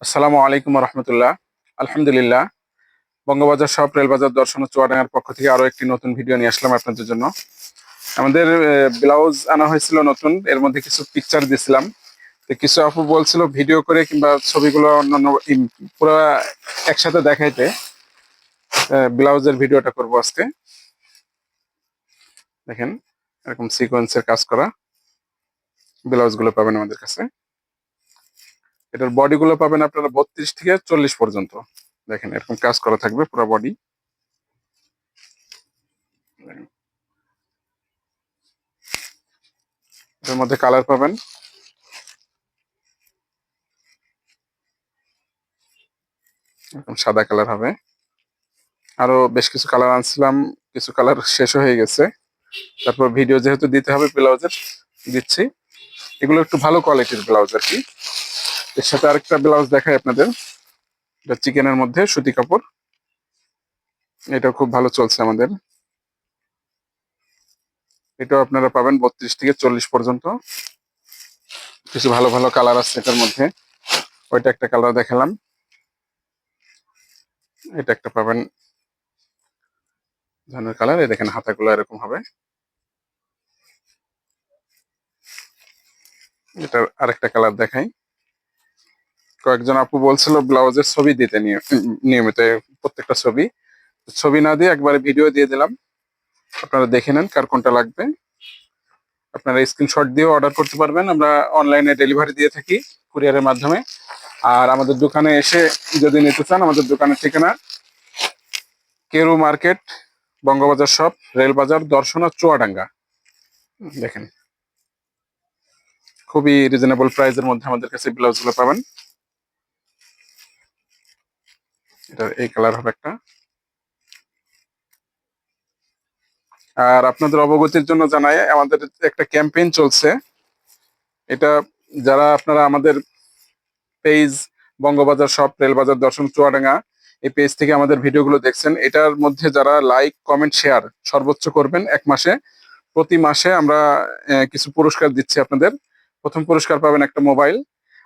আসসালামু আলাইকুম রহমতুল্লাহ। আলহামদুলিল্লাহ। বঙ্গবাজার শপ রেলবাজার দর্শন ও চুয়াডাঙ্গার পক্ষ থেকে আরো একটি নতুন ভিডিও নিয়ে আসলাম আপনাদের জন্য। আমাদের ব্লাউজ আনা হয়েছিল নতুন, এর মধ্যে কিছু পিকচার দিছিলাম। তো কিছু আপু বলছিল ভিডিও করে কিংবা ছবিগুলো অন্যান্য পুরো একসাথে দেখাইতে। ব্লাউজের ভিডিওটা করব আজকে। দেখেন, এরকম সিকোয়েন্সের কাজ করা ব্লাউজ গুলো পাবেন আমাদের কাছে। এটার বডি গুলো পাবেন আপনারা 32 থেকে 40 পর্যন্ত। দেখেন, এরকম কাজ করা থাকবে পুরো বডি। এর মধ্যে কালার পাবেন, এরকম সাদা কালার হবে। আরো বেশ কিছু কালার আনছিলাম, কিছু কালার শেষ হয়ে গেছে। তারপর ভিডিও যেহেতু দিতে হবে ব্লাউজের, দিচ্ছি। এগুলো একটু ভালো কোয়ালিটির ব্লাউজ আর কি। এর সাথে আরেকটা ব্লাউজ দেখাই আপনাদের। এটা চিকেনের মধ্যে সুতি কাপড়, এটা খুব ভালো চলছে আমাদের। এটাও আপনারা পাবেন 32 থেকে 40 পর্যন্ত। কিছু ভালো ভালো কালার আছে এটার মধ্যে। ওইটা একটা কালার দেখালাম, এটা একটা পাবেন ধরনের কালার। এই দেখেন, হাতাগুলো এরকম হবে। এটার আরেকটা কালার দেখাই। কয়েকজন আপু বলছিল ব্লাউজের ছবি দিতে নিয়মিত প্রত্যেকটা ছবি। ছবি না দিয়ে একবারে ভিডিও দিয়ে দিলাম, আপনারা দেখে নেন কার কোনটা লাগবে। আপনারা স্ক্রিনশট দিয়েও অর্ডার করতে পারবেন, আমরা অনলাইনে ডেলিভারি দিয়ে থাকি কুরিয়ারের মাধ্যমে। আর আমাদের দোকানে এসে যদি নিতে চান, আমাদের দোকানের ঠিকানা কেরু মার্কেট, বঙ্গবাজার শপ, রেলবাজার, দর্শনা, চুয়াডাঙ্গা। দেখেন, খুবই রিজনেবল প্রাইসের মধ্যে আমাদের কাছে ব্লাউজগুলো পাবেন। এটা এই কালার হবে একটা। আর আপনাদের অবগতির জন্য জানাই, আমাদের একটা ক্যাম্পেইন চলছে। এটা যারা আপনারা আমাদের পেজ বঙ্গবাজার শপ রেলবাজার দর্শন চুয়াডাঙ্গা, এই পেজ থেকে আমাদের ভিডিওগুলো দেখছেন, এটার মধ্যে যারা লাইক কমেন্ট শেয়ার সর্বোচ্চ করবেন এক মাসে, প্রতি মাসে আমরা কিছু পুরস্কার দিচ্ছি আপনাদের। প্রথম পুরস্কার পাবেন একটা মোবাইল,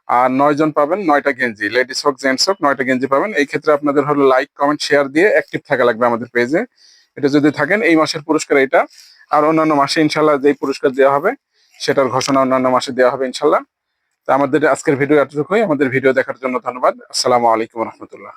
আর 9 জন পাবেন 9টা গেঞ্জি, লেডিস হোক জেন্টস হোক 9টা গেঞ্জি পাবেন। এই ক্ষেত্রে আপনাদের হলো লাইক কমেন্ট শেয়ার দিয়ে অ্যাক্টিভ থাকা লাগবে আমাদের পেজে। এটা যদি থাকেন, এই মাসের পুরস্কার এটা। আর অন্যান্য মাসে ইনশাল্লাহ যেই পুরস্কার দেওয়া হবে সেটার ঘোষণা অন্যান্য মাসে দেওয়া হবে ইনশাল্লাহ। তা আমাদের আজকের ভিডিও এতটুকুই। আমাদের ভিডিও দেখার জন্য ধন্যবাদ। আসসালামু আলাইকুম রহমতুল্লাহ।